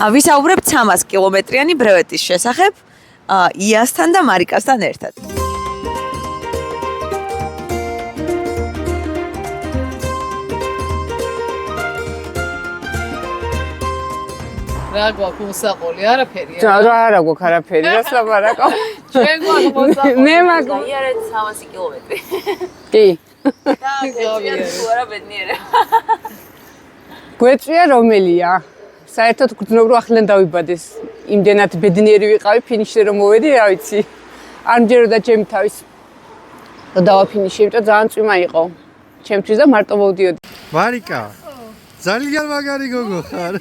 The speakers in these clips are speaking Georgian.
ვისაუბრებთ 300 კილომეტრიანი ბრევეტის შესახებ იასთან და მარიკასთან ერთად. რა გვაქვს მოსაყოლი, არაფერი. რა გვაქვს არაფერი, რას ლაპარაკო? ჩვენ გვაქვს მოსაყოლი. მე მაქვს. გაიარეთ 300 კილომეტრი. კი. და გეწია თუ არა ბედნიერება. გვეწია რომელია? საერთოდ გძნობ რომ ახლიდან დავიბადეს. იმდენად ბედნიერი ვიყავი ფინიშზე რომ მოვედი, რა ვიცი. არ მჯეროდა ჩემი თავის. და დავაფინიშე, იმიტომ ძალიან წვიმა იყო. ჩემთვის და მარტო მოვდიოდი. მარიკა ძალიან მაგარი გოგო ხარ.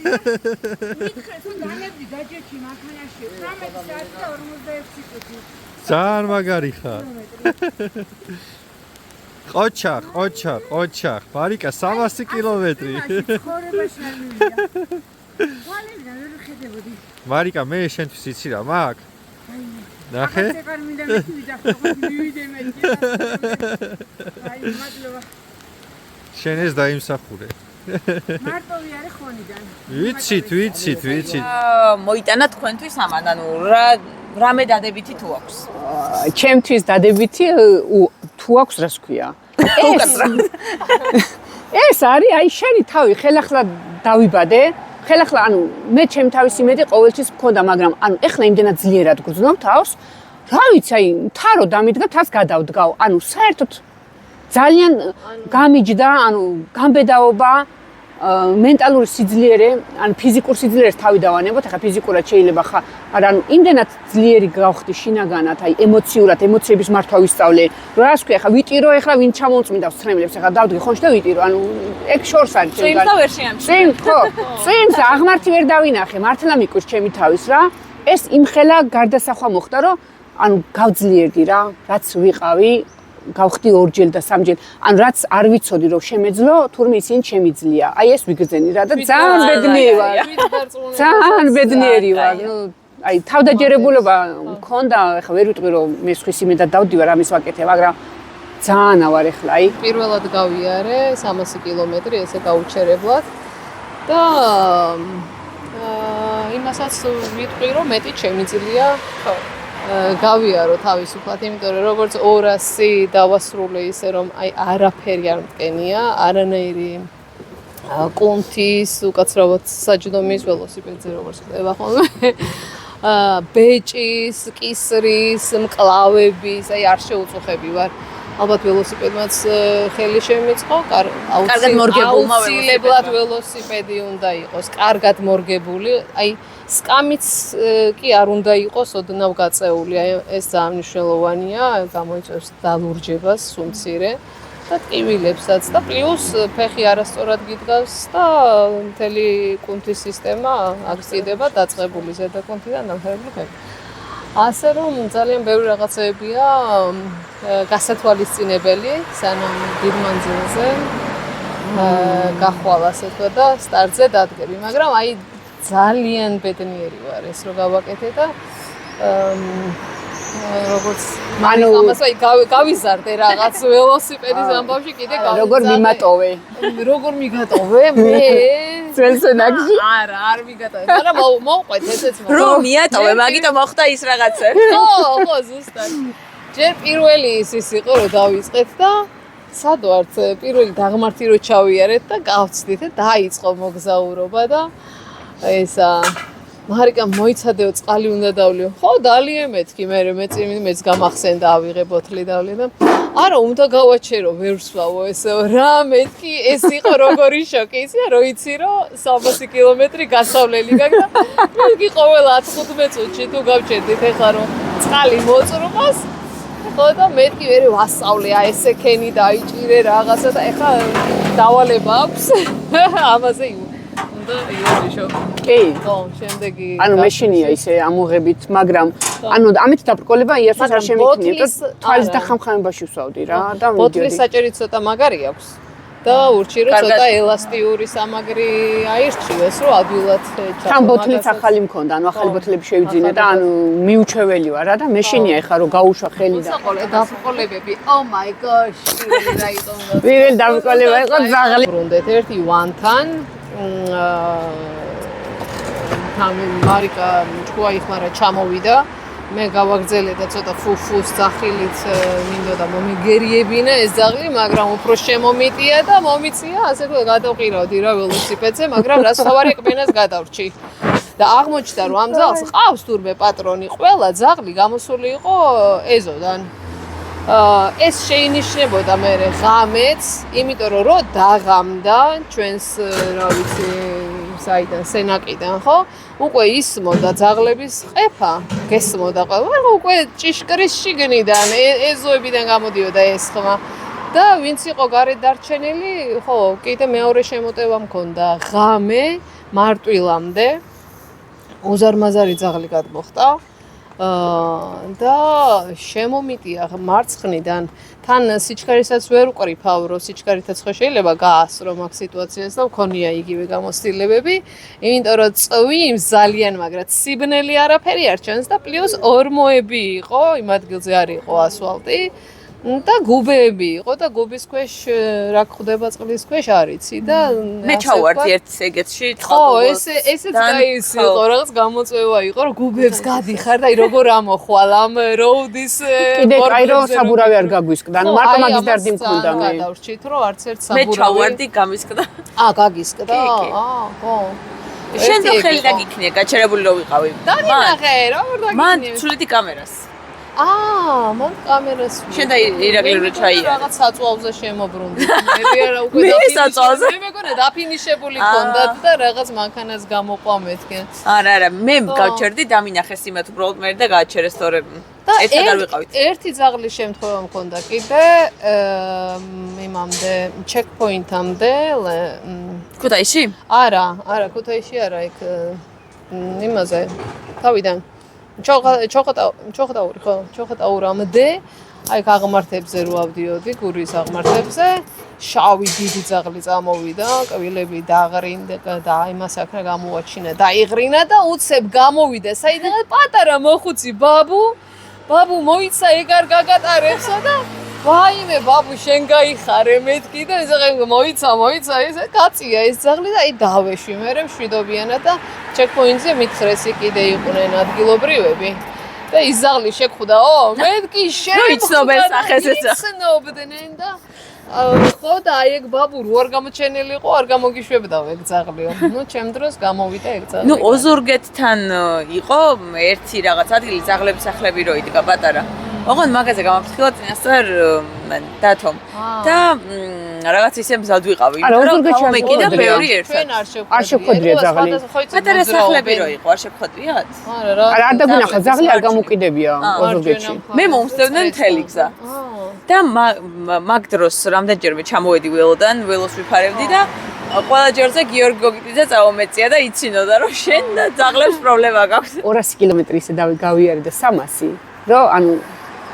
ძალიან მაგარი ხარ. ყოჩა. მარიკა 300 კილომეტრი. მარიკა მე შენთვის იცი რა მაქვს? ნახე? შენ ეს დაიმსახურე. მარტოვი არის ხონიდან. ვიცით. მოიტანა თქვენთვის ამან, ანუ რამე დადებითი თუ აქვს? ჩემთვის დადებითი თუ აქვს რას ქვია? ეს არის აი შენი თავი, ხელახლა დავიბადე. ხელახლა ანუ მე ჩემი თავის იმედი ყოველთვის მქონდა, მაგრამ ანუ ეხლა იმდენად ძლიერად გძნობ თავს. რა ვიცი, აი თარო დამიდგა, თავს გადავდგავ. ანუ საერთოდ ძალიან გამიჯდა, ანუ გამბედაობა, მენტალური სიძლიერე, ანუ ფიზიკურ სიძლიერეს თავი დავანებოთ, ახლა ფიზიკურად შეიძლება ხა, მაგრამ იმდენად ძლიერი გავხდი შინაგანად, აი ემოციურად, ემოციების მართვა ვისწავლე. რას ქვია, ახლა ვიტირო, ახლა ვინ ჩამომწმინდავს ცრემლებს, ახლა დავდგე ხონში და ვიტირო, ანუ ეგ შორს არის ჩემთან. წვიმს და ვერ შეამჩნევ. წვიმს, ხო, წვიმს აღმართი ვერ დავინახე, მართლა მიკვირს ჩემი თავის რა. ეს იმხელა გარდასახვა მოხდა, რომ ანუ გავძლიერდი რა, რაც ვიყავი გავხდი ორჯერ და სამჯერ. ან რაც არ ვიცოდი რომ შემეძლო, თურმე ისინი შემიძლია. აი ეს ვიგრძენი რა და ძალიან ბედნიერი ვარ. ძალიან ბედნიერი ვარ. ნუ აი თავდაჯერებულობა მქონდა, ეხლა ვერ ვიტყვი რომ მე სხვის იმედად დავდივარ ამის ვაკეთებ, მაგრამ ძალიან ავარ ეხლა აი. პირველად გავიარე 300 კილომეტრი ესე გაუჩერებლად და იმასაც ვიტყვი რომ მეტი შემიძლია. ხო. გავიარო თავისუფლად, იმიტომ რომ როგორც 200 დავასრულე ისე რომ აი არაფერი არ მტკენია, არანაირი კუნთის, უკაცრავად საჯდომის ველოსიპედზე როგორც ხდება ხოლმე. ბეჭის, კისრის, მკლავების, აი არ შეუწუხები ვარ. ალბათ ველოსიპედმაც ხელი შემიწყო, კარგად მორგებულმა აუცილებლად ველოსიპედი უნდა იყოს, კარგად მორგებული, აი სკამიც კი არ უნდა იყოს ოდნავ გაწეული, აი ეს ძალიან მნიშვნელოვანია, გამოიწვევს დალურჯებას სუმცირე და ტკივილებსაც და პლუს ფეხი არასწორად გიდგავს და მთელი კუნთის სისტემა აგრძდება დაწყებული ზედა კუნთიდან დამთავრებული ფეხი. ასე რომ ძალიან ბევრი რაღაცებია გასათვალისწინებელი სანამ დიდ მანძილზე გახვალ ასე თქვა და სტარტზე დადგები, მაგრამ აი ძალიან ბედნიერი ვარ ეს რო გავაკეთე და როგორც ამას აი გავიზარდე რაღაც ველოსიპედის ამბავში კიდე გავიზარდე. როგორ მიმატოვე? როგორ მიგატოვე მე? ძველსენაგში? არა, არ მიგატოვე. მაგრამ მოვყვეთ ესეც მაგრამ. რომ მიატოვე, მაგიტომ მოხდა ის რაღაცა. ხო, ზუსტად. ჯერ პირველი ის იყო რომ დავიწყეთ და სად ვართ პირველი დაღმართი რო ჩავიარეთ და გავცდით და დაიწყო მოგზაურობა და ესა მარიკა მოიცადეო წყალი უნდა დავლიო. ხო, დალიე მეთქი, მეც გამახსენდა ავიღე ბოთლი დავლე და არა, უნდა გავაჩერო, ვერ ვსვავო ესეო რა მეთქი, ეს იყო როგორი შოკი, იცი რა, იცი რომ 300 კილომეტრი გასავლელი გაქვს და მეთქი ყოველ 10-15 წუთში თუ გავჩერდით ეხლა რომ წყალი მოწრობას ხო და მეთქი ვერ ვასწავლე, აი ესე ქენი დაიჭირე რაღაცა და ეხლა დავალება აქვს ამაზე და იოშო. კი. ხო, შემდეგი. ანუ მეშინია ისე ამოღებით, მაგრამ ანუ ამით დაბრკოლება იასოს არ შემიქნია, და თვალის დახამხამებაში ვსავდი რა და მიდიოდი. ბოთლის საჭერი ცოტა მაგარი აქვს. და ურჩი რომ ცოტა ელასტიური სამაგრი აირჩიეს, რომ ადვილად ჩავა. თან ბოთლიც ახალი მქონდა, ანუ ახალი ბოთლები შევიძინე და ანუ მიუჩვეველი ვარ რა და მეშინია ეხა რომ გაუშვა ხელი და დაბრკოლებები. Oh my gosh, რა იყო უნდა. ვიღენ დაბრკოლება იყო ზაღლი. ბრუნდეთ ერთი ვანთან თან მარიკა თქვა იხმარა ჩამოვიდა მე გავაგრძელე და ცოტა ფუფუს ძახილით მინდოდა მომიგერიებინა ეს ძაღლი მაგრამ უფრო შემომიტია და მომიწია ასე თქვა გადავყირავდი რა ველოსიპედზე მაგრამ რა სხვარი კბენას გადავრჩი და აღმოჩნდა რომ ამ ძაღლს ყავს თურმე პატრონი ყველა ძაღლი გამოსული იყო ეზოდან ეს შეინიშნებოდა მე ღამეც იმიტომ რომ რო დაღამდა ჩვენს რა ვიცი საიდან სენაკიდან ხო უკვე ისმოდა ძაღლების ყეფა გესმოდა ყველა უკვე ჭიშკრის შიგნიდან ეზოებიდან გამოდიოდა ეს ხმა და ვინც იყო გარეთ დარჩენილი ხო კიდე მეორე შემოტევა მქონდა ღამე მარტვილამდე უზარმაზარი ძაღლი გადმოხტა და შემომიტია მარცხნიდან თან სიჩქარესაც ვერ უყრიფავ რომ სიჩქარითაც ხო შეიძლება გაასრო მაგ სიტუაციას და მქონია იგივე გამოცდილებები იმიტომ რომ წვიმს ძალიან მაგრამ სიბნელი არაფერი არ ჩანს და პლუს ორმოები იყო იმ ადგილზე არ იყო ასფალტი და გუბეები იყო და გუბის ქვეშ რა ხდება წყლის ქვეშ არიცი და მე ჩავარდი ერთ ეგეთში ხო ესეც გაიც იყო რაღაც გამოწვევა იყო რომ გუბებს გადიხარ და როგორ ამოხვალ ამ როუდის კიდე კაი რომ საბურავი არ გაგვისკდა ანუ მარტო მაგის დარდი მქონდა მე გადავრჩით რომ არც ერთ საბურავი მე ჩავარდი გამისკდა გაგისკდა ხო შენ და ხელი დაგიქნია გაჩერებული რო ვიყავი დაგინახე როგორ დაგიქნია მან ცვლიდი კამერას მან კამერას შენ და ირაკლი რო ჩაია რაღაც საწვავზე შემოbrunდი მე არა უკვე საწვავზე მე მეგონა დაფინიშებული ქონდათ და რაღაც მანქანას გამოყვა მეთქენ არა მე გავჩერდი დამინახეს იმათ უბრალოდ მე და გააჩერეს თორე ერთად არ ვიყავით ერთი ძაღლის შემთხვევა მქონდა კიდე იმამდე ჩეკპოინტამდე ქუთაისში არა ქუთაისში არა იქ იმაზე თავიდან ჩოხატაური ხო ჩოხატაურამდე აი აღმართებზე რო ავდიოდი გურის აღმართებზე შავი დიდი ძაღლი წამოვიდა კბილები დააღრინდა და იმას აქ რა გამოაჩინა დაიღრინა და უცებ გამოვიდა საიდანაც პატარა მოხუცი ბაბუ მოიცა ეგ არ გაგატარებსო და ვაიმე ბაბუ შენ გაიხარე მეთქი და ეს მოიცა ესე კაცია ეს ძაღლი და აი დავეში მე მშვიდობიანად და ჩეკპოინტზე მითხრეს კიდე იყვნენ ადგილობრივები და ის ძაღლი შეხვდაო მეთქი შენ იცნობენ სახეს ეს იცნობდნენ და ხო და აი ეგ ბაბუ რო არ გამოჩენილი იყო არ გამოგიშვებდაო ეგ ძაღლიო ნუ ჩემ დროს გამოვიდა ეგ ძაღლი ნუ ოზურგეთთან იყო ერთი რაღაც ადგილი ძაღლების სახლები რო იდგა პატარა ოღონდ მაგაზე გამაფრთხილა წინასწარ დათომ და რაღაც ისე მზად ვიყავი რომ მეკიდა ბევრი ერთად ჩვენ არ შევხვედრია ძაღლი პატარა სახლები რო იყო არ შევხვედრიათ არა არ დაგუნახა ძაღლი არ გამოკიდებია ოზურგეთში მე მომსდევდნენ მთელი გზა და მაგ დროს რამდენჯერმე ჩამოვედი ველოდან ველოს ვიფარებდი და ყველა ჯერზე გიორგი გოგიტიძე წავომეწია და იცინოდა რომ შენ ძაღლებს პრობლემა გაქვს 200 კილომეტრი ისე გავიარე და 300 რომ ანუ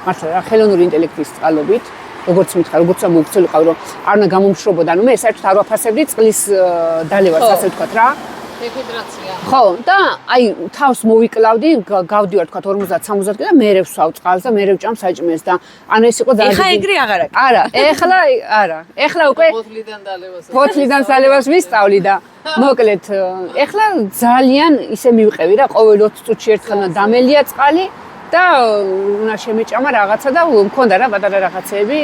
მართლა რა ხელოვნური ინტელექტის წყალობით როგორც მითხრა როგორც მოგწოლიყავ რომ არ უნდა გამომშრობოდა ანუ მე საერთოდ არ ვაფასებდი წყლის დალევას ასე ვთქვათ რა დეჰიდრაცია ხო და აი თავს მოვიკლავდი გავდივარ თქვათ 50-60 და მე რევსვავ წყალს და მე რევჭამ საჭმეს და ანუ ეს იყო ძალიან ეხა ეგრე აღარ აქვს არა ეხლა უკვე ფოთლიდან დალევას ვისწავლი და მოკლედ ეხლა ძალიან ისე მივყევი რა ყოველ 20 წუთში ერთხელ დამელია წყალი და უნდა შემეჭამა რაღაცა და მქონდა რა პატარა რაღაცები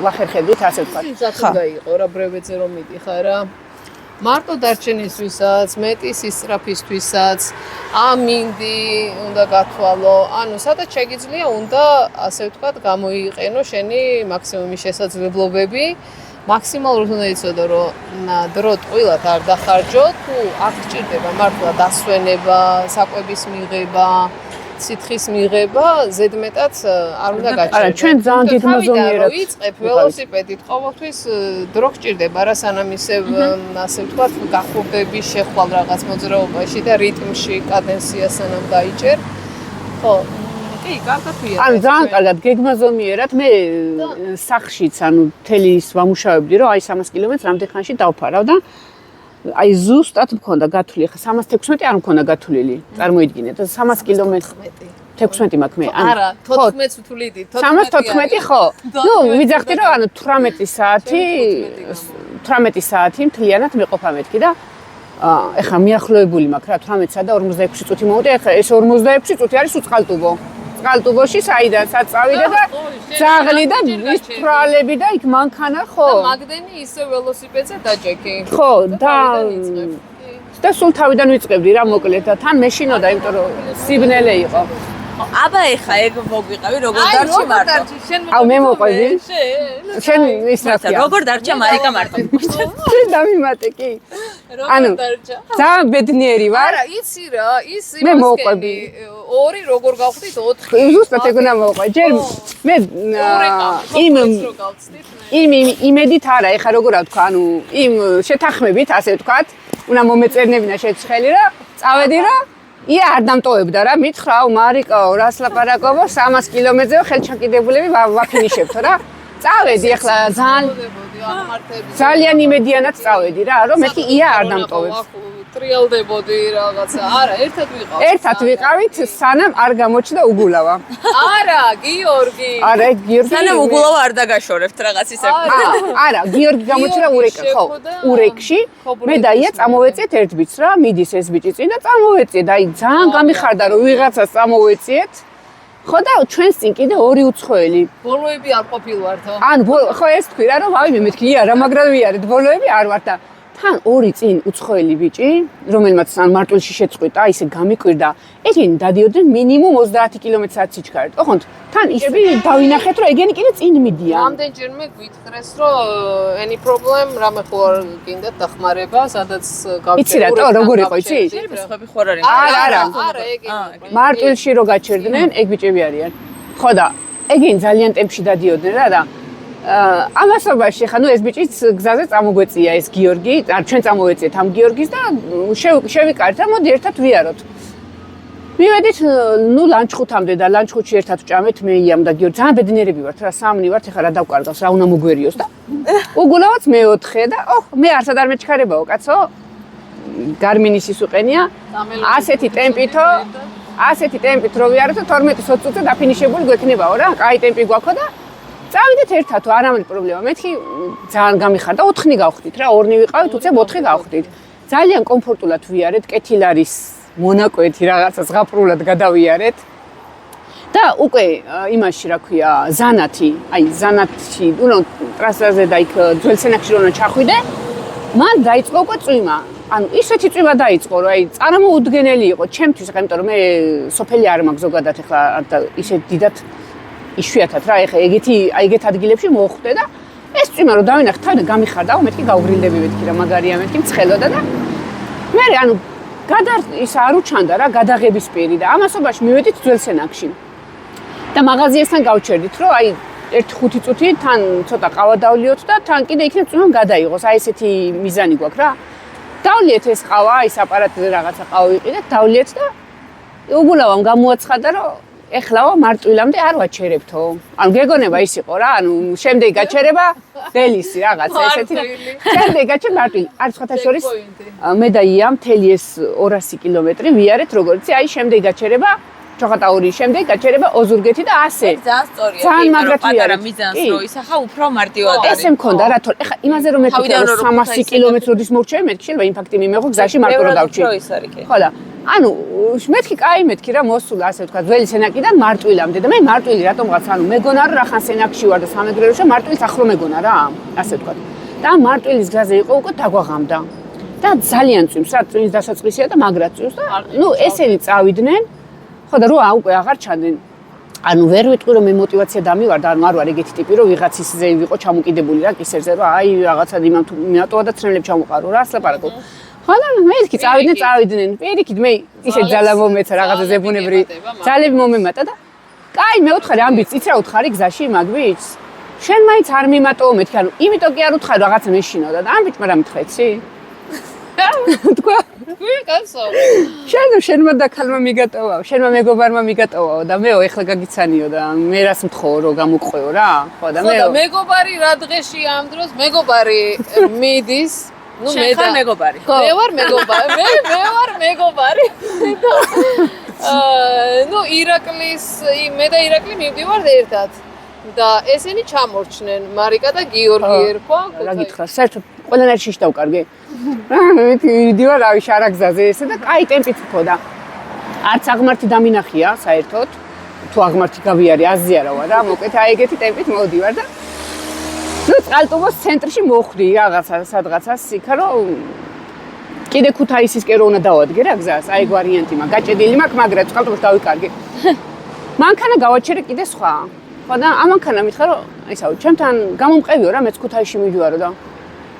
ვახერხებდით ასე ვთქვათ. ხა იყო რა ბრევეძე რომ მიდიხარ რა. მარტო დარჩენისთვისაც, მეტი სისწრაფისთვისაც, ამინდი უნდა გათვალო. ანუ სადაც შეგიძლია უნდა ასე ვთქვათ გამოიყენო შენი მაქსიმუმი შესაძლებლობები. მაქსიმალურად უნდა იცოდე რომ დრო ტყუილად არ დახარჯო, თუ აქ ჭირდება მართლა დასვენება, საკვების მიღება. სითხის მიღება ზედმეტად არ უნდა გაჩერდეს. არა, ჩვენ ძალიან დიდ მოზონიერად ვიწყებ ველოსიპედით ყოველთვის დრო გჭირდება რა სანამ ისე ასე ვთქვათ გახურდები შეხვალ რაღაც მოძრაობაში და რიტმში კადენსია სანამ დაიჭერ. ხო, კი, კარგად ვიარ. ანუ ძალიან კარგად გეგმაზომიერად მე სახშიც ანუ მთელი ის ვამუშავებდი რომ აი 300 კილომეტრს რამდენ ხანში დავფარავ და აი ზუსტად მქონდა გათვლილი ხა 316 არ მქონდა გათვლილი წარმოიდგინეთ 300 კილომეტრი 16 მაქვს მე არა 14-ს ვთვლიდი 314 ხო ნუ ვიძახდი რომ ანუ 18 საათი მთლიანად მეყოფა მეთქი და ეხლა მიახლოებული მაქვს რა 18-სა და 46 წუთი მოვიდა. ეხლა ეს 46 წუთი არის უწყალტუბო. წყალტუბოში საიდანაც წავიდა და ძაღლი და ის თვალები და იქ მანქანა ხო. და მაგდენი ისე ველოსიპედზე დაჯექი. ხო და სულ თავიდან ვიწყებდი რა მოკლედ და თან მეშინოდა იმიტომ რომ სიბნელე იყო. აბა ეხა ეგ მოგვიყავი როგორ დარჩი მარტო. აუ მე მოყვები. შენ ის რა ქვია. როგორ დარჩა მარიკა მარტო. შენ დამიმატე კი. ანუ ძალიან ბედნიერი ვარ. არა, იცი რა, ის მე მოყვები. 2 როგორ გავხდით 4. ზუსტად ეგ უნდა მოყვე. ჯერ მე იმ იმედით არა, ეხა როგორ ვთქვა, ანუ იმ შეთანხმებით, ასე ვთქვათ, უნდა მომეწერნებინა შეცხელი რა, წავედი რა. ია არ დამტოვებდა რა, მითხრაო მარიკაო, რას ლაპარაკობო, 300 კილომეტრზე ხელჩაკიდებულები ვაფინიშებთ რა. წავედი ახლა ძალიან იმედიანად წავედი რა, რომ მეთქი ია არ დამტოვებს. ტრიალდებოდი რაღაცა. არა, ერთად ვიყავით. ერთად ვიყავით, სანამ არ გამოჩნდა უგულავა. არა, გიორგი. არა, გიორგი. სანამ უგულავა არ დაგაშორებთ რაღაც ისე. არა, გიორგი გამოჩნდა ურეკში, ხო, ურეკში. მე და ია წამოვეწიეთ ერთ ბიჭს რა, მიდის ეს ბიჭი წინ და წამოვეწიეთ. აი ძალიან გამიხარდა რომ ვიღაცას წამოვეწიეთ. ხო და ჩვენს წინ კიდე 2 უცხოელი. ბოლოები არ ყოფილვართო. ან ხო ეს თქვი რა, რომ ვაიმე მეთქი ია რა მაგრად ვიარეთ, ბოლოები არ ვარ და თან 2 წინ უცხოელი ბიჭი, რომელმაც ან მარტვილში შეწყვიტა, ისე გამიკვირდა. ეგენი დადიოდნენ მინიმუმ 30 კმ/სთ სიჩქარით. ოღონდ თან ისები დავინახეთ, რომ ეგენი კიდე წინ მიდიან. რამდენჯერმე გვითხრეს, რომ any problem, რამე ხო არ გინდათ დახმარება, სადაც გავჭერდა. იცი რატო, როგორ იყო, იცი? სხვები ხوار არის. არა. არა, ეგენი. მარტვილში რო გაჩერდნენ, ეგ ბიჭები არიან. ხო და ეგენი ძალიან ტემპში დადიოდნენ რა და ამასობაში ხა ნუ ეს ბიჭიც გზაზე წამოგვეწია ეს გიორგი, არ ჩვენ წამოვეწიეთ ამ გიორგის და შევიკარით რა მოდი ერთად ვიაროთ. მივედით ნუ ლანჩხუთამდე და ლანჩხუთში ერთად ვჭამეთ მე იამ და გიორგი ძალიან ბედნიერები ვართ რა სამნი ვართ ეხა რა დავკარგავს რა უნდა მოგვერიოს და უგულავაც მე-4 და მე არსად არ მეჩქარებაო კაცო გარმინის ის უყენია ასეთი ტემპით რო ვიაროთ 12-20 წუთზე დაფინიშებული გვექნებაო რა კაი ტემპი გვაქვს და წავიდეთ ერთად არამედ პრობლემა მეთქი ძალიან გამიხარდა 4 გავხდით რა 2 ვიყავით უცებ 4 გავხდით ძალიან კომფორტულად ვიარეთ კეთილარის მონაკვეთი რაღაცა ზღაპრულად გადავიარეთ და უკვე იმაში რა ქვია ზანათი უნდა ტრასაზე და იქ ძველსენაკში რომ ჩახვიდე მან დაიწყო უკვე წვიმა ანუ ისეთი წვიმა დაიწყო რომ წარმოუდგენელი იყო ჩემთვის ხა იმიტომ რომ მე სოფელი არ მაქვს ზოგადად ეხლა ისე დიდად იშვიათად რა ეხა ეგეთ ადგილებში მოხვდე და ეს წვიმა რომ დავინახე თან გამიხარდა მეთქი გავგრილდები მეთქი რა მაგარია მეთქი მცხელოდა და მე ანუ ის არ უჩანდა რა გადაღების პირი და ამასობაში მივედით ძველსენაკში და მაღაზიასთან გავჩერდით რომ ერთ 5 წუთი თან ცოტა ყავა დავლიოთ და თან კიდე იქნებ წვიმამ გადაიღოს აი ესეთი მიზანი გვაქვს რა დავლიეთ ეს ყავა ის აპარატზე რაღაცა ყავა ვიყიდეთ დავლიეთ და უგულავამ გამოაცხადა რომ ეხლაო მარტვილამდე არ ვაჩერებთო. ანუ გეგონება ის იყო რა, ანუ შემდეგი გაჩერება დელისი რაღაცა ესეთი და შემდეგი გაჩერება მარტვილი. არის სხვათა შორის მე და ია მთელი ეს 200 კილომეტრი ვიარეთ როგორც აი შემდეგი გაჩერება ჩოხატაური შემდეგი გაჩერება ოზურგეთი და ასე. ძალიან სწორია. ძალიან მაგრად პატარა მიზანს რო ისახა უფრო მარტივად არის. ესე მქონდა რა თორე ეხა იმაზე რომ მეთქი 300 კილომეტროდის მორჩევი მეთქი შეიძლება ინფაქტი მიმეღო გზაში მარტო რომ დავჭი. ხო და ანუ მეთქი კაი მეთქი რა მოსულა ასე ვთქვა ძველი სენაკიდან მარტვილამდე და მე მარტვილი რატომღაც ანუ მეგონა რომ რახან სენაკში ვარ და სამეგრელოში მარტვილს ახლო მეგონა რა ასე ვთქვა და მარტვილის გზაზე იყო უკვე დაგვაღამდა და ძალიან წვიმს რა წვიმის დასაწყისია და მაგრად წვიმს და ნუ ესენი წავიდნენ ხო და რო უკვე აღარ ჩანდნენ ანუ ვერ ვიტყვი რომ მე мотиваცია დამივარდა ანუ არ ვარ ეგეთი ტიპი რომ ვიღაც ისზე ვიყო ჩამოკიდებული რა კისერზე რომ აი რაღაცა იმათოა და ცრემლებს ჩამოყარო რა ასლაპარაკო ხალა მეთქი წავიდნენ პირიქით მე ისე ძალა მომეცა რაღაცა ზებუნებრივი ძალები მომემატა და კაი მე უთხარი ამ ბიჭს იცი რა უთხარი გზაში მაგ ბიჭს შენ მაინც არ მიმატო მეთქი ანუ იმიტომ კი არ უთხარი რაღაცა მეშინოდა და ამ ბიჭმა რა მითხრეცი თქვა კაცო შენმა და ქალმა მიგატოვაო შენმა მეგობარმა მიგატოვაო და მეო ეხლა გაგიცანიო და მე რას მთხოვო რომ გამუყვეო რა ხო და მეგობარი რა დღეში ამ დროს მეგობარი მიდის ნუ მე და მეგობარი. მე ვარ მეგობარი. ნუ ირაკლის მე და ირაკლი მივდივართ ერთად. და ესენი ჩამორჩნენ მარიკა და გიორგი ერქვა. რა გითხრა, საერთოდ ყველანაირ შიშ დავკარგე. ვიდივარ რავი შარაგზაზე ესე და კაი ტემპით მქონდა. არც აღმართი დამინახია საერთოდ. თუ აღმართი გავიარე აზია რა ვარ რა, მოკლედ აი ეგეთი ტემპით მოვდივარ და ნუ წყალტუბოს ცენტრში მოხვდი რაღაცა სადღაცას იქა რომ კიდე ქუთაისისკენ რო უნდა დავადგე რა გზას, აი ვარიანტი მაგ გაჭედილი მაქვს, მაგრამ წყალტუბოს დავიკარგე. მანქანა გავაჩერე კიდე სხვა. ხო და ამანქანა მითხრა რომ ისაო, ჩემთან გამომყევიო რა, მეც ქუთაისში მივდივარო და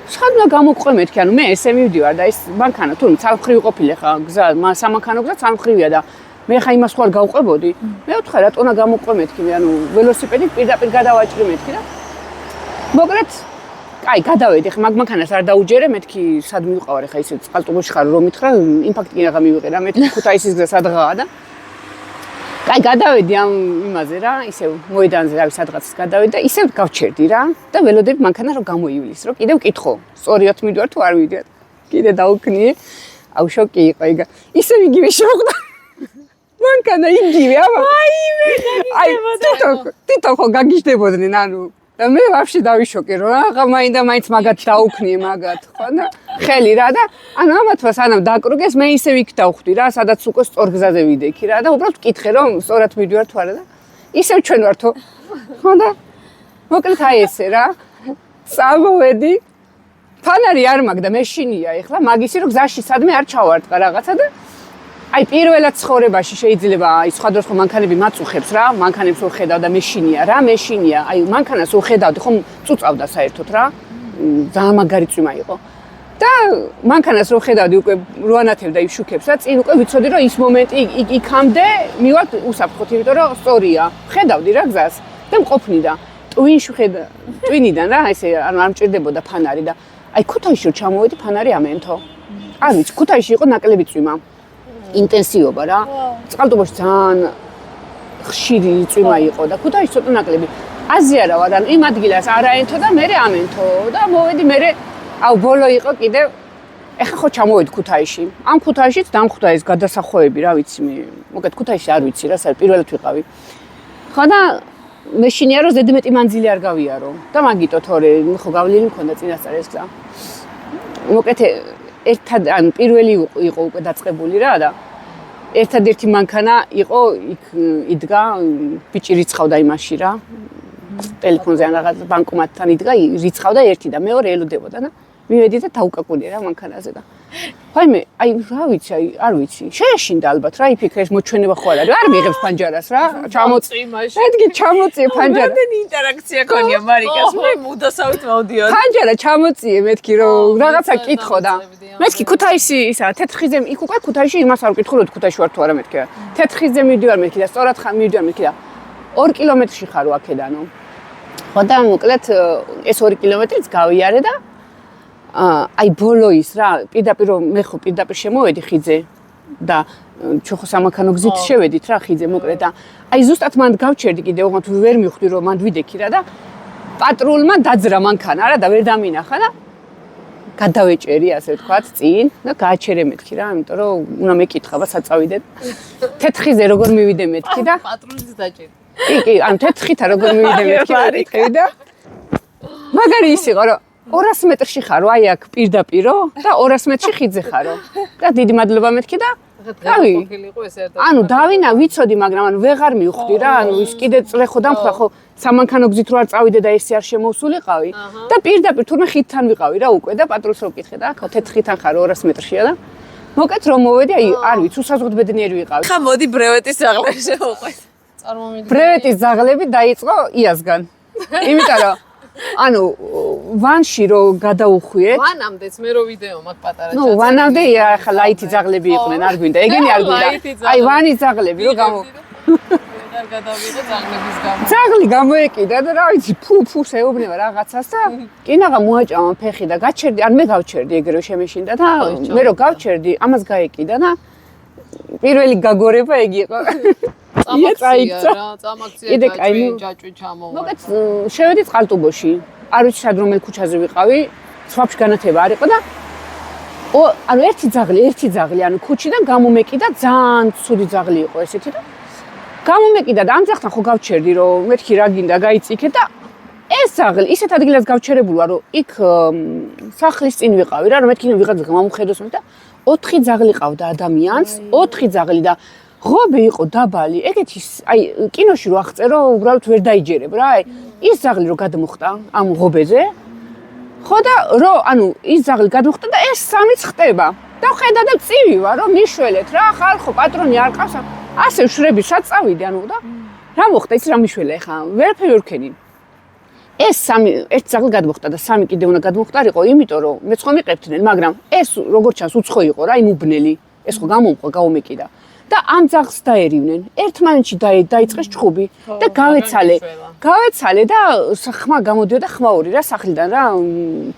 სხადნა გამოგყვე მეთქი, ანუ მე ესე მივდივარ და ეს მანქანა თუ ცალმხრივი ყოფილი ხა გზა, სამანქანო გზა ცალმხრივია და მე ხა იმას ხوار გავყვებოდი. მე ვთქვა რატონა გამოგყვე მეთქი, მე ანუ ველოსიპედით პირდაპირ გადავაჭრი მეთქი და მოკლედ კაი, გადავედი ხა მაგ მანქანას არ დაუჯერე მეთქი სად მივყავარ ხა ისე წყალტუბოში ხარ რომ მითხრა იმპაქტი კი რაღა მივიღე რა მეთქი ქუთაისის გზა სადღაა და კაი, გადავედი ამ იმაზე რა, ისე მოედანზე რავი სადღაც გადავედი და ისე გავჩერდი რა და ველოდები მანქანა რომ გამოივლის, რომ კიდევ ვკითხო, სწორიად მიდივარ თუ არ მიდივარ. კიდე დაუქნიე. აუ შოკი იყო იგა. ისე იგივე შეხვდა. მანქანა იგივე, აბა. აი, თვითონ ხო გაგიჟდებოდნენ, ანუ და მე ვაფშე დავიშოკე რომ რაღა მაინც მაგათ დაუქნიე მაგათ, ხო და ხელი რა და ანუ ამათვა სანამ დაკრუგეს მე ისე იქ დავხვდი რა, სადაც უკვე სწორ გზაზე ვიდექი რა და უბრალოდ ვკითხე რომ სწორად მიდივარ თუ არა და ისევ ჩვენ ვართო. ხო და მოკლედ აი ესე რა. წამოვედი. ფანარი არ მაგ და მეშინია ეხლა მაგისი რომ გზაში სადმე არ ჩავარტყა რაღაცა და აი პირველად ცხოვრებაში შეიძლება აი სხვადასხვა მანქანები მაწუხებს რა, მანქანებს უხედავ და მეშინია რა, მეშინია. აი მანქანას უხედავდი ხომ წუწავდა საერთოდ რა. ძალიან მაგარი წვიმა იყო. და მანქანას რო ხედავდი უკვე რო ანათებდა იმ შუქებს რა, წინ უკვე ვიცოდი რომ ის მომენტი იქამდე მივარ უსაფრთხოდ, იმიტომ რომ სწორია. ხედავდი რა გზას და მყოფნი და ტვინიდან რა, ესე ანუ არ მჭირდებოდა ფანარი და აი ქუთაისში რო ჩამოვედი ფანარი ამენთო. არ ვიცი, ქუთაისში იყო ნაკლები წვიმა. ინტენსივობა რა. წყალტუბოში ძალიან ხშირი წვიმა იყო და ქუთაისში ცოტა ნაკლები. აზია რა ვარ, ანუ იმ ადგილას არაენთო და მე ამენთო და მოვედი მე აუ ბოლო იყო კიდევ ეხა ხო ჩამოვედი ქუთაისში. ამ ქუთაისშიც დამხვდა ეს გადასახვევები რა ვიცი მე. მოკლედ ქუთაისში არ ვიცი რა, პირველად ვიყავი. ხო და მეშინია რომ ზედმეტი მანძილი არ გავიარო და მაგიტო თორე ხო გავლილი მქონდა წინასწარ ეს გზა. მოკლედ ერთად ან პირველი იყო უკვე დაწყებული რა და ერთადერთი მანქანა იყო იქ იდგა ბიჭი რიცხავდა იმაში რა ტელეფონზე ან რაღაც ბანკომატთან იდგა რიცხავდა ერთი და მეორე ელოდებოდა და მივედი და დაუკაკუნე რა მანქანაზე და ვაიმე აი რა ვიცი აი არ ვიცი შეეშინდა ალბათ რა იფიქრე ეს მოჩვენება ხო არ არის არ მიიღებს ფანჯარას რა ჩამოწი იმაში მეთქი ჩამოწიე ფანჯარა რამდენი ინტერაქცია ქონია მარიკას მე მუდასავით მოვდიოდი ფანჯარა ჩამოწიე მეთქი რომ რაღაცა კითხო და მეთქი ქუთაისი ისა თეთხიზე იქ უკვე ქუთაისში იმას არ ვკითხულობ ქუთაისში ვარ თუ არა მეთქი თეთხიზე მივდივარ მეთქი და სწორად მივდივარ მეთქი და 2 კილომეტრში ხარო აქედანო ხო და მოკლედ ეს 2 კილომეტრიც გავიარე და აი ბოლო ის რა პირდაპირ მე ხო პირდაპირ შემოვედი ხიძე და ჩვენ ხო სამანქანო გზით შევედით რა ხიძე მოკლედ და აი ზუსტად მანდ გავჩერდი კიდე ოღონდ ვერ მივხვდი რომ მანდ ვიდექი რა და პატრულმა დაძრა მანქანა რა და ვერ დამინახა და გადავეჭერი ასე ვთქვათ წინ და გააჩერე მეთქი რა იმიტომ რომ უნდა მეკითხა ბა საწავიდე თეთხიზე როგორ მივიდე მეთქი და პატრულიც დაჭერი კი ან თეთხითა როგორ მივიდე მეთქი და მაგარი ის იყო რომ 200 მეტრში ხარო, აი აქ პირდაპირო და 200 მეტრში ხიძე ხარო. და დიდი მადლობა მეთქი და რავი. ანუ დავინა ვიცოდი, მაგრამ ანუ ვეღარ მივხვდი რა, ანუ ის კიდე წლეხო დამხდა ხო სამანქანო გზით რო არ წავიდე და ესე არ შემოსულიყავი და პირდაპირ თურმე ხიდთან ვიყავი რა უკვე და პატრულს რო ვკითხე და აქ თეთხიდან ხარო 200 მეტრშია და მოკეთ რომ მოვედი, აი არ ვიცი, უსაზღვროდ ბედნიერი ვიყავი. ხა მოდი ბრევეტის ზაღლები შევყვეთ. წარმომიდგინე. ბრევეტის ზაღლები დაიწყო იასგან. იმიტომ რომ ანუ ვანში რო გადაუხვიეთ ვანამდეც მე რო ვიდეო მაგ პატარა ნუ ვანამდე ახლა ლაითი ზაღლები იყვნენ არ გვინდა ეგენი არ გვინდა აი ვანის ზაღლები რო გამო არ გადავიღე ზაღლების გამო ზაღლი გამოეკიდა და რა ვიცი ფუფუს ეუბნება რაღაცას და კინაღა მოაჭამა ფეხი და გაჩერდი ან მე გავჩერდი ეგრევე შემეშინდა და მე რო გავჩერდი ამას გაეკიდა და პირველი გაგორება ეგ იყო წამაქცია რა, წამაქცია ჯაჭვი ჩამოვა. მოკეთ შევედი წყალტუბოში. არ ვიცი სად რომელ ქუჩაზე ვიყავი, სხვაფშ განათება არ იყო და ანუ ერთი ძაღლი, ანუ ქუჩიდან გამომეკიდა ძალიან ცუდი ძაღლი იყო ესეთი და გამომეკიდა და ამ ძაღლთან ხო გავჩერდი რომ მეთქი რა გინდა გაიწიქე და ეს ძაღლი ისეთ ადგილას გავჩერებული ვარ, რომ იქ სახლის წინ ვიყავი რა, რომ მეთქი ვიღაცა გამომხედოს და 4 ძაღლი ყავდა ადამიანს, 4 ძაღლი და ღობე იყო დაბალი. ეგეთი აი კინოში რო აღწერო, უბრალოდ ვერ დაიჯერებ რა. აი ის ძაღლი რო გადმოხტა ამ ღობეზე. ხო და რო ანუ ის ძაღლი გადმოხტა და ეს სამიც ხტება. და ხედა და წივი ვარ, რომ მიშველეთ რა, ხალხო, პატრონი არ ყავს. ასე შრები საწავიდე ანუ და რა მოხდა ის რა მიშველა ხა? ვერაფერი ვერ ვქენი. ეს ერთ ძაღლი გადმოხტა და სამი კიდე უნდა გადმოხტარიყო, იმიტომ რომ მეც ხომ იყებდნენ, მაგრამ ეს როგორც ჩანს უცხო იყო რა, იმუბნელი. ეს ხო გამომყვა, გაუმეკიდა. და ამ ძაღლს დაერივნენ. ერთმანეთში დაიწყეს ჩხუბი და გავეცალე და ხმა გამოდიოდა ხმაური რა სახლიდან რა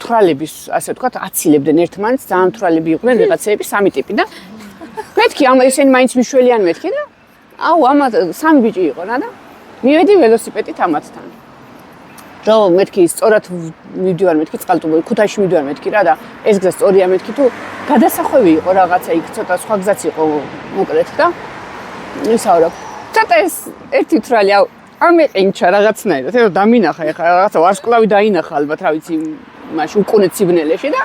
თვრალების ასე ვთქვათ აცილებდნენ ერთმანეთს ძალიან თვრალები იყვნენ ვიღაცები სამი ტიპი და მეთქი ამ ესენი მაინც მიშველიან მეთქი და აუ ამა სამი ბიჭი იყო რა და მივედი ველოსიპედით ამათთან რომ მეთქი სწორად მივდივარ მეთქი წყალტუბო ქუთაისში მივდივარ მეთქი რა და ეს გზა სწორია მეთქი თუ გადასახვევი იყო რაღაცა იქ ცოტა სხვა გზაც იყო მოკლედ და ისაუბრებ ცოტა ეს ერთი თვრალი აუ ამეყინჩა რაღაცნაირად რომ დამინახა ეხლა რაღაცა ვარსკვლავი დაინახა ალბათ რა ვიცი მაშინ უკუნეთ სიბნელეში და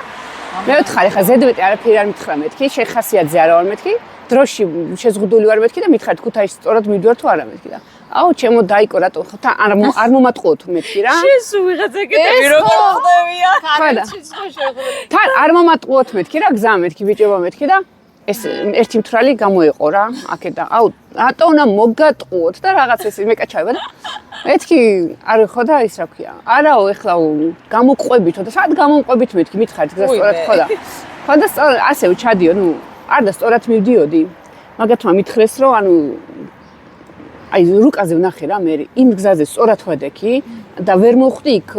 მე ვთხარ ეხლა ზედმეტი არაფერი არ მითხრა მეთქი შეხასიათზე არა ვარ მეთქი დროში შეზღუდული ვარ მეთქი და მითხარით ქუთაისში სწორად მივდივარ თუ არა მეთქი და აუ ჩემო დაიკო რატო თან არ მომატყუოთ მეთქი რა შენ ვიღაცა კეთები როგორ ხდებია თან არ მომატყუოთ მეთქი რა გზა მეთქი ბიჭებო მეთქი და ეს ერთი მთვრალი გამოეყო რა აქეთ და აუ რატო უნდა მოგატყუოთ და რაღაც ეს მეკაჩავება და მეთქი არ ხო და ის რა ქვია არაო ეხლა გამოგყვებითო და სად გამომყვებით მეთქი მითხარით გზა სწორად ხო და ასე ჩადიო ნუ არ და სწორად მივდიოდი მაგათმა მითხრეს რომ ანუ აი რუკაზე ვნახე რა მე იმ გზაზე სწორად ვადექი და ვერ მოხვდი იქ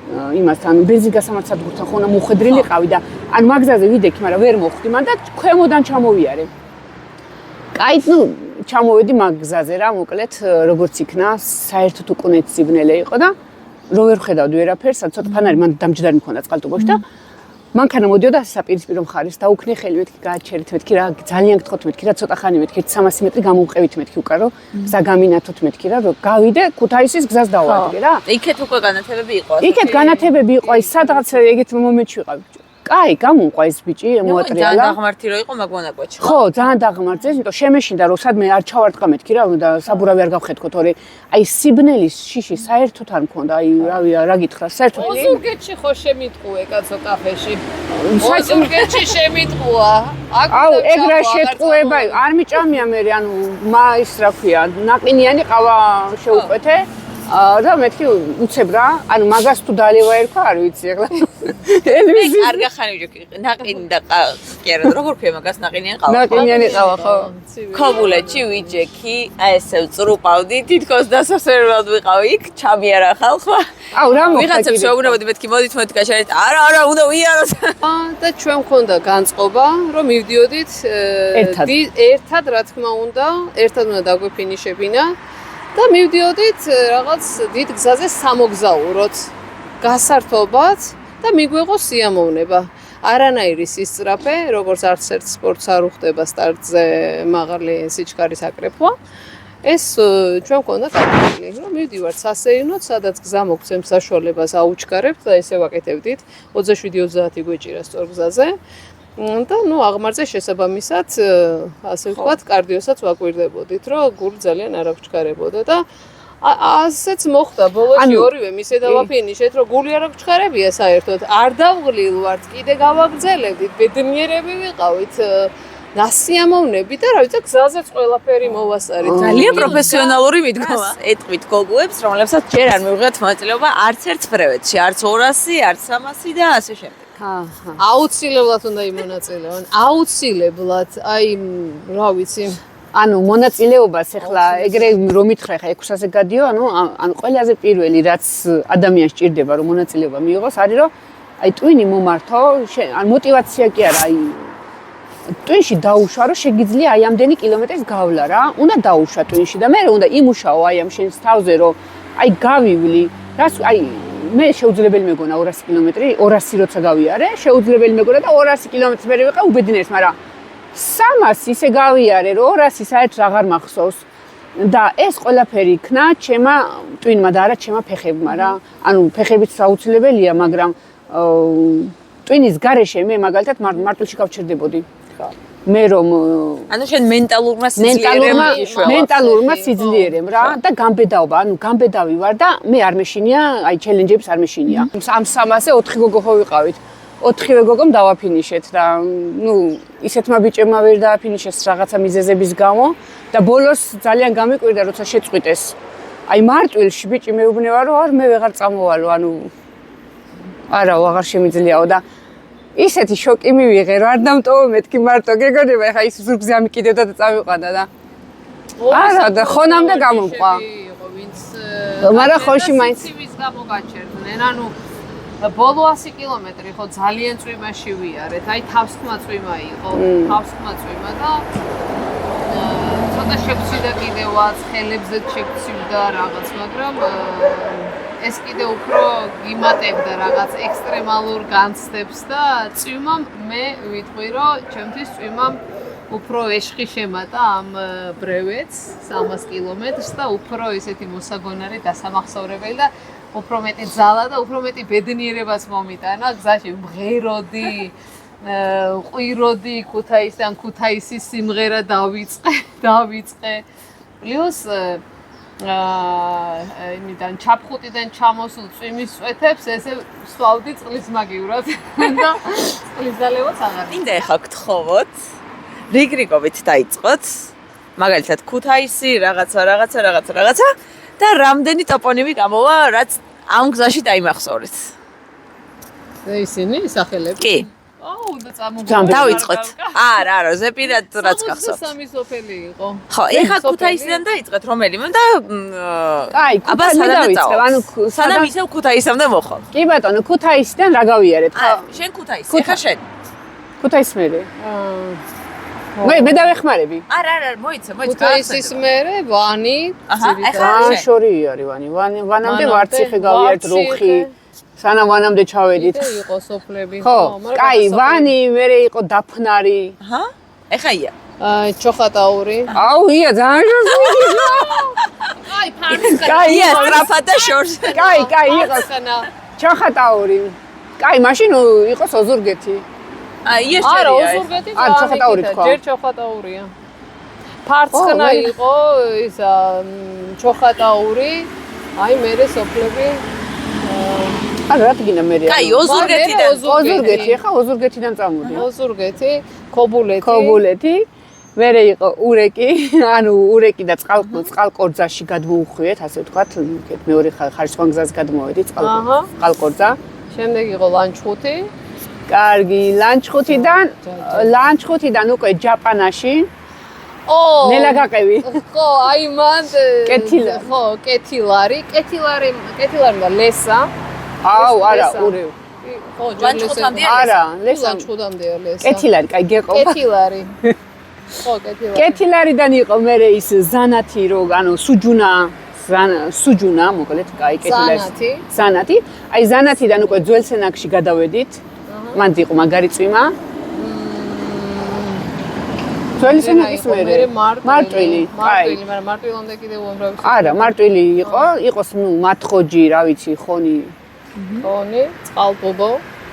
იმასთან ბენზინგასამართსადგურთან ხო უნდა მოხვედრილიყავი და ან მაგზაზე ვიდექი მაგრამ ვერ მოხვდი მან და ქვემოდან ჩამოვიარე კაი ნუ ჩამოვედი მაგზაზე რა მოკლედ როგორც იქნა საერთოდ უკუნეთ სიბნელე იყო და რო ვერ ხედავდი ვერაფერს ცოტა ფანარი მან დამჯდარი მქონდა წყალტუბოში და მანქანა მოდიოდა საპირისპირო მხარეს და უკნე ხელი მეთქი გააჩერეთ მეთქი რა ძალიან გთხოვთ მეთქი რა ცოტა ხანი მეთქი 300 მეტრი გამოვყევით მეთქი უკან რომ გზა გამინათოთ მეთქი რა რომ გავიდე ქუთაისის გზას დავადგე რა იქეთ უკვე განათებები იყო იქეთ განათებები იყო აი სადღაც ეგეთ მომენტში ვიყავი კაი გამომყვა ეს ბიჭი მოატრიალა ძალიან დაღმართი რო იყო მაგონაკვეთში ხო ძალიან დაღმართზე იმიტომ შემეშინდა რომ სადმე არ ჩავარტყა მეთქი რა და საბურავი არ გავხედქო თორე აი სიბნელის შიში საერთოდ არ მქონდა აი რავი რა გითხრა საერთოდ ოზურგეთში ხო შემიტყუე კაცო კაფეში ოზურგეთში შემიტყუა აუ ეგ რა შეტყუება არ მიჭამია მე ანუ ის რა ქვია ნაყინიანი ყავა შეუყვეთე და მეთქი უცებ რა ანუ მაგას თუ დალევა ერქვა არ ვიცი ახლა ელვიზი არ გახანი ვიჯი ნაყინი და კი არა როგორ ქვია მაგას ნაყინიანი ყავა ნაყინიანი ყავა ხო ქობულეთში ვიჯექი აი ესე ვწრუპავდი თითქოს დასასვენებლად ვიყავი იქ ჩამიარა ხალხმა აუ რა მოხდა ვიღაცებს შეუგნებოდი მეთქი მოდით მოდი გაჩერეთ არა უნდა ვიაროთ და ჩვენ მქონდა განწყობა რომ მივდიოდით ერთად რა თქმა უნდა ერთად უნდა დაგვეფინიშებინა და მივდიოდით რაღაც დიდ გზაზე სამოგზაუროთ გასართობად და მიგვეღო სიამოვნება არანაირი სისწრაფე როგორც არც ერთ სპორტს არ უხდება სტარტზე მაღალი სიჩქარის აკრეფვა ეს ჩვენ მქონდა კარტელი რომ მივდივართ სასეირნოდ სადაც გზა მოგცემ საშუალებას აუჩქარებთ და ესე ვაკეთებდით 27-30 გვეჭირა სწორ გზაზე და ნუ აღმარზე შესაბამისად ასე ვთქვათ კარდიოსაც ვაკვირდებოდით რომ გული ძალიან არ აღჩქარებოდა და ასეც მოხდა ბოლოში ორივე მისე დავაფინიშეთ რომ გული არ აღჩქარებია საერთოდ არ დავღლილვართ კიდე გავაგრძელებდით ბედნიერები ვიყავით ნასიამოვნები და რა ვიცი გზაზეც ყველაფერი მოვასწარით ძალიან პროფესიონალური მიდგომა ეტყვით გოგოებს რომლებსაც ჯერ არ მივიღეთ მონაწილეობა არც ერთ ფრევეთში არც 200 არც 300 და ასე შემდეგ აუცილებლად უნდა იმონაწილეონ აუცილებლად აი რა ვიცი ანუ მონაწილეობას ახლა ეგრე რომ მითხრა ხა 600-ზე გადიო ანუ ყველაზე პირველი რაც ადამიანს ჭირდება რომ მონაწილეობა მიიღოს არის რომ აი ტვინი მომართო ან мотиваცია კი არა აი ტვინში დაუშვა რომ შეგიძლია აი ამდენი კილომეტრის გავლა რა უნდა დაუშვა ტვინში და მე უნდა იმუშაო აი ამ შენს თავზე რომ აი გავივლი რას აი მე შეუძლებელი მეგონა 200 კილომეტრი 200 როცა გავიარე შეუძლებელი მეგონა და 200 კილომეტრს მე ვიყავ უბედნიერს მაგრამ 300 ისე გავიარე რომ 200 საერთოდ აღარ მახსოვს და ეს ყველაფერი იქნა ჩემმა ტვინმა და არა ჩემმა ფეხებმა რა. ანუ ფეხებიც საუცილებელია, მაგრამ ტვინის გარეშე მე მაგალითად მარტვილში გავჩერდებოდი. მე რომ ანუ შენ მენტალურმა სიძლიერემ რა და გამბედაობა, ანუ გამბედავი ვარ და მე არ მეშინია, აი ჩელენჯებს არ მეშინია. ამ 300-ზე 4 გოგო ხო ვიყავით. 4-ვე გოგომ დავაფინიშეთ და ნუ ისეთმა ბიჭებმა ვერ დააფინიშეს რაღაცა მიზეზების გამო და ბოლოს ძალიან გამიკვირდა როცა შეწყვიტეს. აი მარტვილში ბიჭი მეუბნება რომ არ მე ვეღარ წამოვალო, ანუ არაო აღარ შემიძლიაო და ისეთი შოკი მივიღე რომ არ დამტოვე მეთქი მარტო გეგონება ხა ის ზურგზე ამიკიდებდა და წავიყვანა და არა და ხონამდე გამომყვა. მაგრამ ხოში მაინც ვის გამოგაჩერდნენ, ანუ ბოლო 100 კილომეტრი ხო ძალიან წვიმაში ვიარეთ, აი თავსხმა წვიმა იყო, თავსხმა წვიმა და ცოტა შეგვცვიდა კიდევაც, ხელებზე შეგვცვიდა რაღაც, მაგრამ ეს კიდე უფრო გიმატებდა რაღაც ექსტრემალურ განცდებს და წვიმამ მე ვიტყვი რომ ჩემთვის წვიმამ უფრო ეშხი შემატა ამ ბრევეთს 300 კილომეტრს და უფრო ისეთი მოსაგონარი დასამახსოვრებელი და უფრო მეტი ძალა და უფრო მეტი ბედნიერებას მომიტანა გზაში მღეროდი ყვიროდი ქუთაისიდან ქუთაისის სიმღერა დავიწყე პლუს იმიდან ჩაფხუტიდან ჩამოსულ წვიმის წვეთებს ესე სვავდი წყლის მაგივრად და წყლის ძალევაც აღარ. მინდა ეხა გთხოვოთ რიგრიგობით დაიწყოთ მაგალითად ქუთაისი რაღაცა და რამდენი ტოპონიმი გამოვა რაც ამ გზაში დაიმახსოვრეთ. ისინი სახელები? კი. უნდა წამოვიდეთ. დავიწყოთ. არა, ზეპირად რაც გახსოვთ. სამი სოფელი იყო. ხო, ეხა ქუთაისიდან დაიწყეთ რომელიმე და აი, ქუთაისიდან დავიწყე, ანუ სანამ ისევ ქუთაისამდე მოხვალ. კი ბატონო, ქუთაისიდან რა გავიარეთ, ხო? შენ ქუთაისი, ეხა შენ. ქუთაის მერე. მე დავეხმარები. არა, მოიცა. ქუთაისის მერე ვანი, ეხა შორი არის ვანამდე ვარციხე გავიარეთ როხი. სანამ ვანამდე ჩავედით. იყო სოფლები, ხო, კაი, ვანი, მერე იყო დაფნარი. აჰა. ეხა ია. ჩოხატაური. აუ, ია, ძალიან შორს. აი, ფარცხა. კაი, ია, სტრაფად და შორს. კაი, იყო ჩოხატაური. კაი, მაშინ იყოს ოზურგეთი. ია, არა, ოზურგეთი. არა, ჩოხატაური თქვა. ჯერ ჩოხატაურია. ფარცხნა იყო ისა ჩოხატაური. აი, მერე სოფლები. არა, რა თქმა მე. კაი, ოზურგეთიდან. ოზურგეთი, ხა ოზურგეთიდან წამოდი. ოზურგეთი, ქობულეთი. ქობულეთი. მერე იყო ურეკი, ანუ ურეკი და წყალკორძაში გადმოუხვიეთ, ასე ვთქვათ, მეორე ხარისხიან გზას გადმოვედით წყალკორძა. შემდეგ იყო ლანჩხუთი. კარგი, ლანჩხუთიდან უკვე ჯაპანაში. ნელა გაყევი. ხო, აი მან კეთილა. ხო, კეთილარი და ლესა. აუ, არა, ურევ. ხო, ლანჩხუთამდე არა, ლესა. ლანჩხუთამდეა ლესა. კეთილარი, კაი გეყო. კეთილარი. ხო, კეთილარი. კეთილარიდან იყო მერე ის ზანათი, ანუ სუჯუნა, მოკლედ, კაი, კეთილარი. ზანათი. აი ზანათიდან უკვე ძველსენაკში გადავედით. მანდ იყო მაგარი წვიმა. ძველსენაკის მერე მარტვილი, მაგრამ მარტვილამდე კიდევ უამრავი. არა, მარტვილი იყოს მათხოჯი, რა ვიცი, ხონი, წყალბობო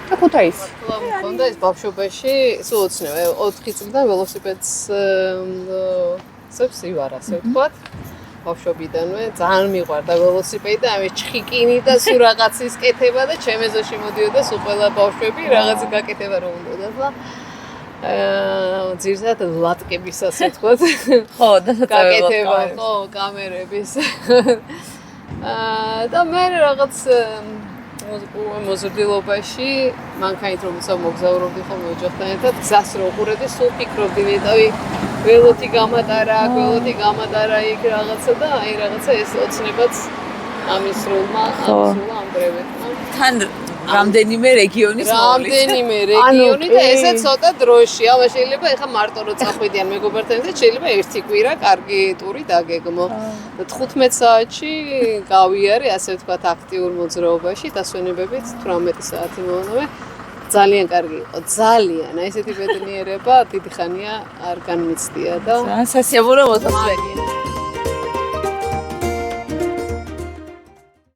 და ქუთაისი. მქონდა ეს ბავშვობაში, სულ ოცნებე, 4 წლიდან ველოსიპედს ვივარ, ასე ვთქვათ. ბავშვობიდანვე ძალიან მიყვარდა ველოსიპედი და ამის ჩხიკინი და სულ რაღაცის კეთება და ჩემეზოში მოდიოდა სულ ყველა ბავშვები რაღაც გაკეთება რომ უნდათ და ძირითადად ლატკების ასე ვთქვათ. ხო, გაკეთება, ხო, კამერების. და მე რაღაც მოზრდილობაში მანქანით რომელსაც მოგზაურობდი ხოლმე ოჯახთან ერთად გზას რო უყურებდი სულ ფიქრობდი მეტავი ველოთი გამატარა იქ რაღაცა და აი რაღაცა ეს ოცნებაც ამისრულმა ამ ბრევეთმა თან რამდენიმე რეგიონის რეგიონი და ესე ცოტა დროში ამა შეიძლება ეხა მარტო რო წახვიდიან მეგობართან და შეიძლება ერთი კვირა კარგი ტური დაგეგმო და 15 საათში გავიარე ასე ვთქვათ აქტიურ მოძრაობაში დასვენებებით 18 საათი მოვანავე ძალიან კარგი იყო ძალიან აი ესეთი ბედნიერება დიდი ხანია არ განმიცდია და სასიამოვნო მოთხოვნა